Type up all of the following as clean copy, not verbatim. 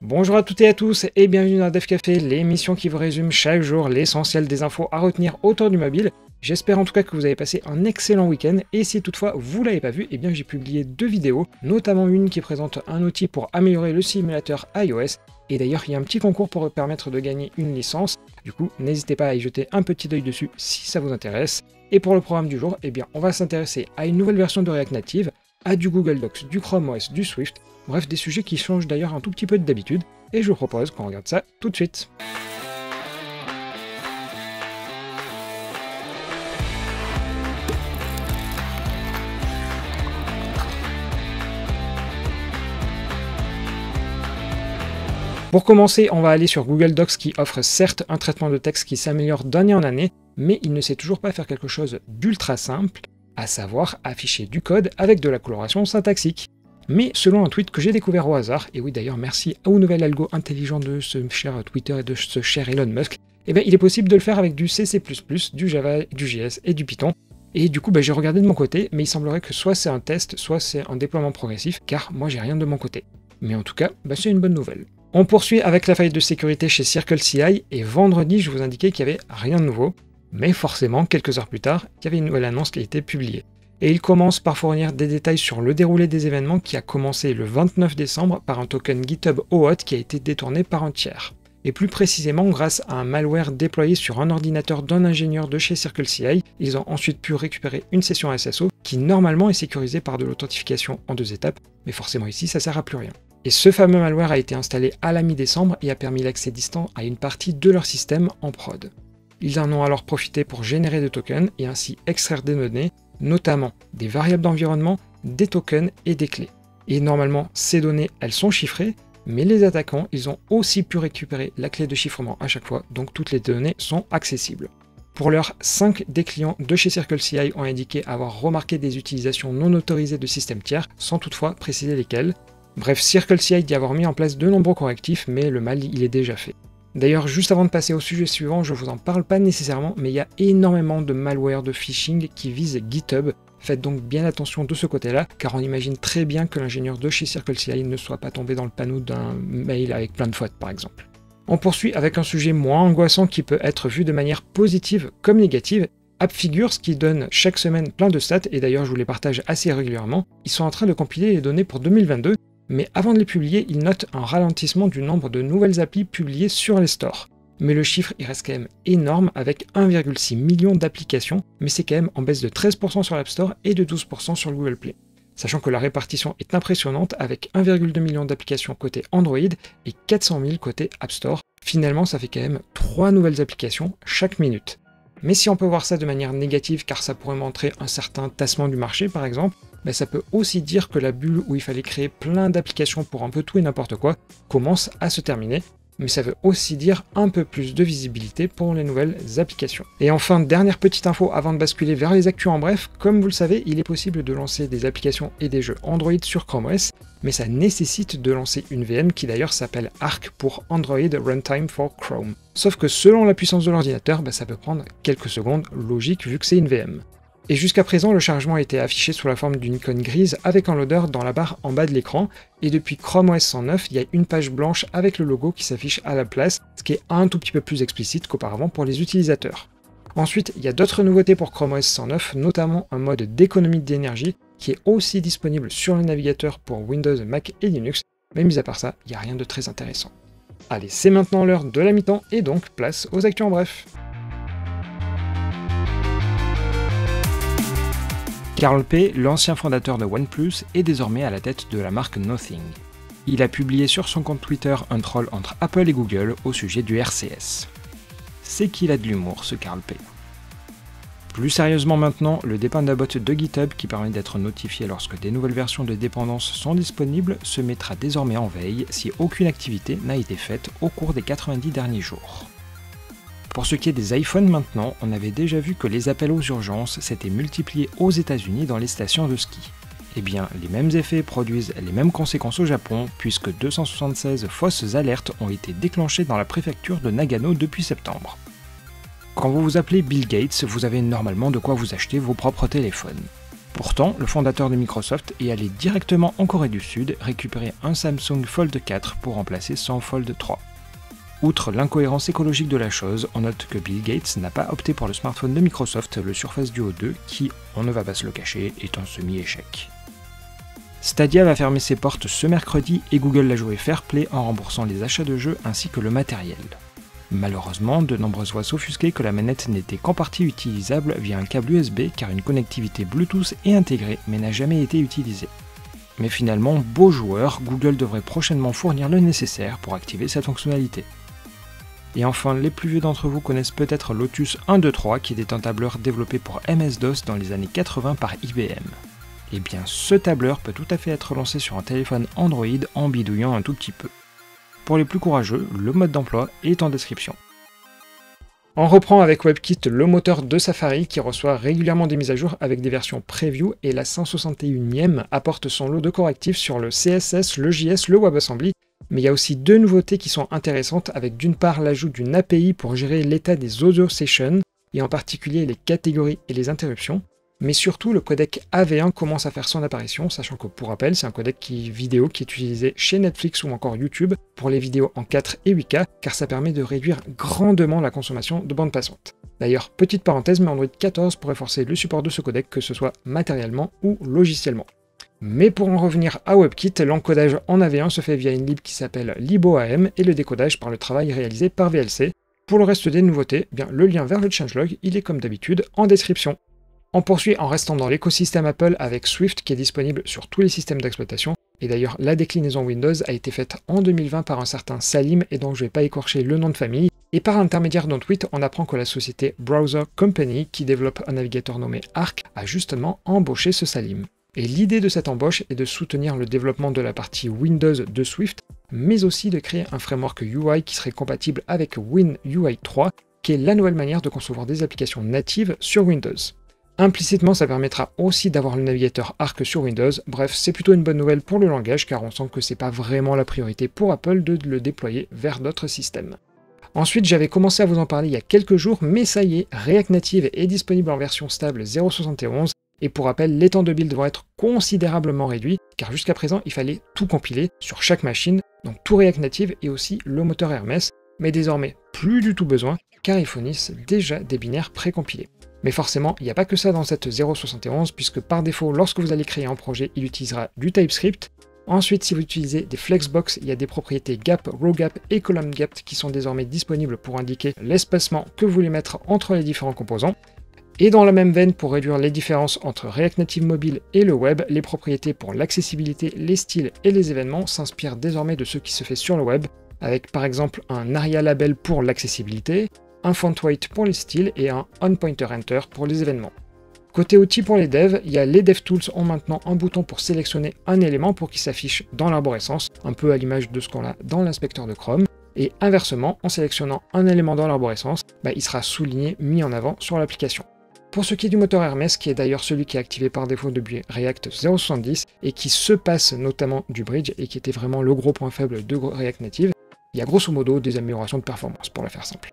Bonjour à toutes et à tous et bienvenue dans Dev Café, l'émission qui vous résume chaque jour l'essentiel des infos à retenir autour du mobile. J'espère en tout cas que vous avez passé un excellent week-end et si toutefois vous l'avez pas vu, eh bien j'ai publié 2 vidéos, notamment une qui présente un outil pour améliorer le simulateur iOS et d'ailleurs il y a un petit concours pour permettre de gagner une licence, du coup n'hésitez pas à y jeter un petit œil dessus si ça vous intéresse. Et pour le programme du jour, eh bien on va s'intéresser à une nouvelle version de React Native, à du Google Docs, du Chrome OS, du Swift, bref des sujets qui changent d'ailleurs un tout petit peu d'habitude, et je vous propose qu'on regarde ça tout de suite. Pour commencer, on va aller sur Google Docs qui offre certes un traitement de texte qui s'améliore d'année en année, mais il ne sait toujours pas faire quelque chose d'ultra simple, à savoir afficher du code avec de la coloration syntaxique. Mais selon un tweet que j'ai découvert au hasard, et oui d'ailleurs merci au nouvel algo intelligent de ce cher Twitter et de ce cher Elon Musk, eh bien il est possible de le faire avec du C++, du Java, du JS et du Python. Et du coup j'ai regardé de mon côté, mais il semblerait que soit c'est un test, soit c'est un déploiement progressif, car moi j'ai rien de mon côté. Mais en tout cas, c'est une bonne nouvelle. On poursuit avec la faille de sécurité chez CircleCI, et vendredi je vous indiquais qu'il n'y avait rien de nouveau, mais forcément quelques heures plus tard, il y avait une nouvelle annonce qui a été publiée. Et il commence par fournir des détails sur le déroulé des événements qui a commencé le 29 décembre par un token GitHub OAuth qui a été détourné par un tiers. Et plus précisément, grâce à un malware déployé sur un ordinateur d'un ingénieur de chez CircleCI, ils ont ensuite pu récupérer une session SSO qui normalement est sécurisée par de l'authentification en 2 étapes, mais forcément ici ça sert à plus rien. Et ce fameux malware a été installé à la mi-décembre et a permis l'accès distant à une partie de leur système en prod. Ils en ont alors profité pour générer des tokens et ainsi extraire des données, notamment des variables d'environnement, des tokens et des clés. Et normalement, ces données, elles sont chiffrées, mais les attaquants, ils ont aussi pu récupérer la clé de chiffrement à chaque fois, donc toutes les données sont accessibles. Pour l'heure, 5 des clients de chez CircleCI ont indiqué avoir remarqué des utilisations non autorisées de systèmes tiers, sans toutefois préciser lesquels. Bref, CircleCI dit avoir mis en place de nombreux correctifs, mais le mal, il est déjà fait. D'ailleurs, juste avant de passer au sujet suivant, je vous en parle pas nécessairement, mais il y a énormément de malware de phishing qui vise GitHub. Faites donc bien attention de ce côté-là, car on imagine très bien que l'ingénieur de chez CircleCI ne soit pas tombé dans le panneau d'un mail avec plein de fautes, par exemple. On poursuit avec un sujet moins angoissant qui peut être vu de manière positive comme négative. AppFigures, qui donne chaque semaine plein de stats, et d'ailleurs je vous les partage assez régulièrement, ils sont en train de compiler les données pour 2022, mais avant de les publier, ils notent un ralentissement du nombre de nouvelles applis publiées sur les stores. Mais le chiffre il reste quand même énorme avec 1,6 million d'applications, mais c'est quand même en baisse de 13% sur l'App Store et de 12% sur le Google Play. Sachant que la répartition est impressionnante avec 1,2 million d'applications côté Android et 400 000 côté App Store. Finalement, ça fait quand même 3 nouvelles applications chaque minute. Mais si on peut voir ça de manière négative car ça pourrait montrer un certain tassement du marché par exemple, ça peut aussi dire que la bulle où il fallait créer plein d'applications pour un peu tout et n'importe quoi commence à se terminer, mais ça veut aussi dire un peu plus de visibilité pour les nouvelles applications. Et enfin, dernière petite info avant de basculer vers les actus en bref, comme vous le savez, il est possible de lancer des applications et des jeux Android sur Chrome OS, mais ça nécessite de lancer une VM qui d'ailleurs s'appelle Arc pour Android Runtime for Chrome. Sauf que selon la puissance de l'ordinateur, ça peut prendre quelques secondes, logique vu que c'est une VM. Et jusqu'à présent, le chargement était affiché sous la forme d'une icône grise avec un loader dans la barre en bas de l'écran, et depuis Chrome OS 109, il y a une page blanche avec le logo qui s'affiche à la place, ce qui est un tout petit peu plus explicite qu'auparavant pour les utilisateurs. Ensuite, il y a d'autres nouveautés pour Chrome OS 109, notamment un mode d'économie d'énergie qui est aussi disponible sur le navigateur pour Windows, Mac et Linux, mais mis à part ça, il n'y a rien de très intéressant. Allez, c'est maintenant l'heure de la mi-temps, et donc place aux actus en bref. Carl Pei, l'ancien fondateur de OnePlus, est désormais à la tête de la marque Nothing. Il a publié sur son compte Twitter un troll entre Apple et Google au sujet du RCS. C'est qu'il a de l'humour, ce Carl Pei. Plus sérieusement maintenant, le dépendabot de GitHub qui permet d'être notifié lorsque des nouvelles versions de dépendance sont disponibles se mettra désormais en veille si aucune activité n'a été faite au cours des 90 derniers jours. Pour ce qui est des iPhones maintenant, on avait déjà vu que les appels aux urgences s'étaient multipliés aux États-Unis dans les stations de ski. Eh bien, les mêmes effets produisent les mêmes conséquences au Japon, puisque 276 fausses alertes ont été déclenchées dans la préfecture de Nagano depuis septembre. Quand vous vous appelez Bill Gates, vous avez normalement de quoi vous acheter vos propres téléphones. Pourtant, le fondateur de Microsoft est allé directement en Corée du Sud récupérer un Samsung Fold 4 pour remplacer son Fold 3. Outre l'incohérence écologique de la chose, on note que Bill Gates n'a pas opté pour le smartphone de Microsoft, le Surface Duo 2, qui, on ne va pas se le cacher, est un semi-échec. Stadia va fermer ses portes ce mercredi et Google l'a joué fair play en remboursant les achats de jeux ainsi que le matériel. Malheureusement, de nombreuses voix s'offusquaient que la manette n'était qu'en partie utilisable via un câble USB car une connectivité Bluetooth est intégrée mais n'a jamais été utilisée. Mais finalement, beau joueur, Google devrait prochainement fournir le nécessaire pour activer cette fonctionnalité. Et enfin, les plus vieux d'entre vous connaissent peut-être Lotus 123 qui était un tableur développé pour MS-DOS dans les années 80 par IBM. Et bien ce tableur peut tout à fait être lancé sur un téléphone Android en bidouillant un tout petit peu. Pour les plus courageux, le mode d'emploi est en description. On reprend avec WebKit le moteur de Safari qui reçoit régulièrement des mises à jour avec des versions preview et la 161e apporte son lot de correctifs sur le CSS, le JS, le WebAssembly, mais il y a aussi deux nouveautés qui sont intéressantes avec d'une part l'ajout d'une API pour gérer l'état des audio sessions et en particulier les catégories et les interruptions, mais surtout le codec AV1 commence à faire son apparition, sachant que pour rappel c'est un codec vidéo qui est utilisé chez Netflix ou encore YouTube pour les vidéos en 4 et 8K car ça permet de réduire grandement la consommation de bande passante. D'ailleurs, petite parenthèse, mais Android 14 pourrait forcer le support de ce codec que ce soit matériellement ou logiciellement. Mais pour en revenir à WebKit, l'encodage en AV1 se fait via une lib qui s'appelle liboam et le décodage par le travail réalisé par VLC. Pour le reste des nouveautés, bien, le lien vers le changelog, il est comme d'habitude en description. On poursuit en restant dans l'écosystème Apple avec Swift qui est disponible sur tous les systèmes d'exploitation. Et d'ailleurs, la déclinaison Windows a été faite en 2020 par un certain Salim et donc je ne vais pas écorcher le nom de famille. Et par l'intermédiaire d'un tweet, on apprend que la société Browser Company, qui développe un navigateur nommé Arc, a justement embauché ce Salim. Et l'idée de cette embauche est de soutenir le développement de la partie Windows de Swift, mais aussi de créer un framework UI qui serait compatible avec WinUI 3, qui est la nouvelle manière de concevoir des applications natives sur Windows. Implicitement, ça permettra aussi d'avoir le navigateur Arc sur Windows. Bref, c'est plutôt une bonne nouvelle pour le langage car on sent que c'est pas vraiment la priorité pour Apple de le déployer vers d'autres systèmes. Ensuite, j'avais commencé à vous en parler il y a quelques jours, mais ça y est, React Native est disponible en version stable 0.71 et pour rappel, les temps de build vont être considérablement réduits car jusqu'à présent, il fallait tout compiler sur chaque machine, donc tout React Native et aussi le moteur Hermes, mais désormais plus du tout besoin car ils fournissent déjà des binaires précompilés. Mais forcément, il n'y a pas que ça dans cette 0.71, puisque par défaut, lorsque vous allez créer un projet, il utilisera du TypeScript. Ensuite, si vous utilisez des flexbox, il y a des propriétés gap, row gap et column gap qui sont désormais disponibles pour indiquer l'espacement que vous voulez mettre entre les différents composants. Et dans la même veine, pour réduire les différences entre React Native Mobile et le web, les propriétés pour l'accessibilité, les styles et les événements s'inspirent désormais de ce qui se fait sur le web, avec par exemple un ARIA label pour l'accessibilité, un font weight pour les styles et un onPointerEnter pour les événements. Côté outils pour les devs, il y a les DevTools ont maintenant un bouton pour sélectionner un élément pour qu'il s'affiche dans l'arborescence, un peu à l'image de ce qu'on a dans l'inspecteur de Chrome, et inversement, en sélectionnant un élément dans l'arborescence, il sera souligné, mis en avant sur l'application. Pour ce qui est du moteur Hermes, qui est d'ailleurs celui qui est activé par défaut depuis React 0.70 et qui se passe notamment du bridge et qui était vraiment le gros point faible de React Native, il y a grosso modo des améliorations de performance pour la faire simple.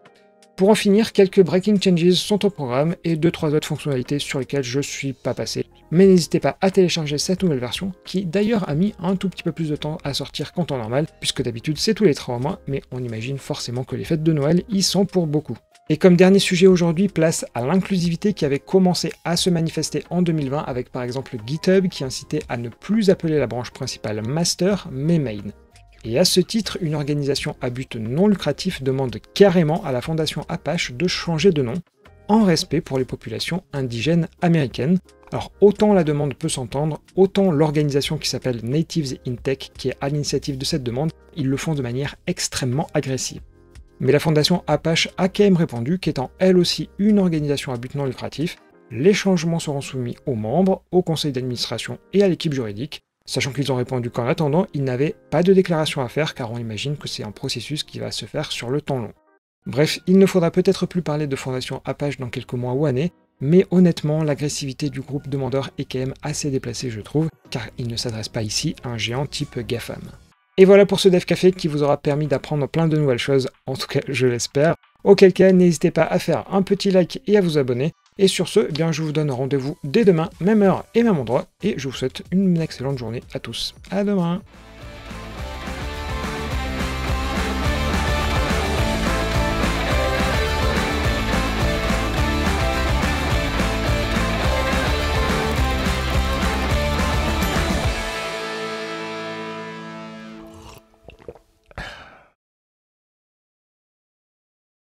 Pour en finir, quelques breaking changes sont au programme et 2-3 autres fonctionnalités sur lesquelles je suis pas passé. Mais n'hésitez pas à télécharger cette nouvelle version, qui d'ailleurs a mis un tout petit peu plus de temps à sortir qu'en temps normal, puisque d'habitude c'est tous les 3 mois, mais on imagine forcément que les fêtes de Noël y sont pour beaucoup. Et comme dernier sujet aujourd'hui, place à l'inclusivité qui avait commencé à se manifester en 2020 avec par exemple GitHub qui incitait à ne plus appeler la branche principale master, mais main. Et à ce titre, une organisation à but non lucratif demande carrément à la fondation Apache de changer de nom, en respect pour les populations indigènes américaines. Alors autant la demande peut s'entendre, autant l'organisation qui s'appelle Natives in Tech, qui est à l'initiative de cette demande, ils le font de manière extrêmement agressive. Mais la fondation Apache a quand même répondu qu'étant elle aussi une organisation à but non lucratif, les changements seront soumis aux membres, au conseil d'administration et à l'équipe juridique, sachant qu'ils ont répondu qu'en attendant, ils n'avaient pas de déclaration à faire car on imagine que c'est un processus qui va se faire sur le temps long. Bref, il ne faudra peut-être plus parler de fondation Apache dans quelques mois ou années, mais honnêtement, l'agressivité du groupe demandeur est quand même assez déplacée je trouve, car il ne s'adresse pas ici à un géant type GAFAM. Et voilà pour ce Dev Café qui vous aura permis d'apprendre plein de nouvelles choses, en tout cas je l'espère. Auquel cas, n'hésitez pas à faire un petit like et à vous abonner, Et sur ce, eh bien, je vous donne rendez-vous dès demain, même heure et même endroit, et je vous souhaite une excellente journée à tous. À demain!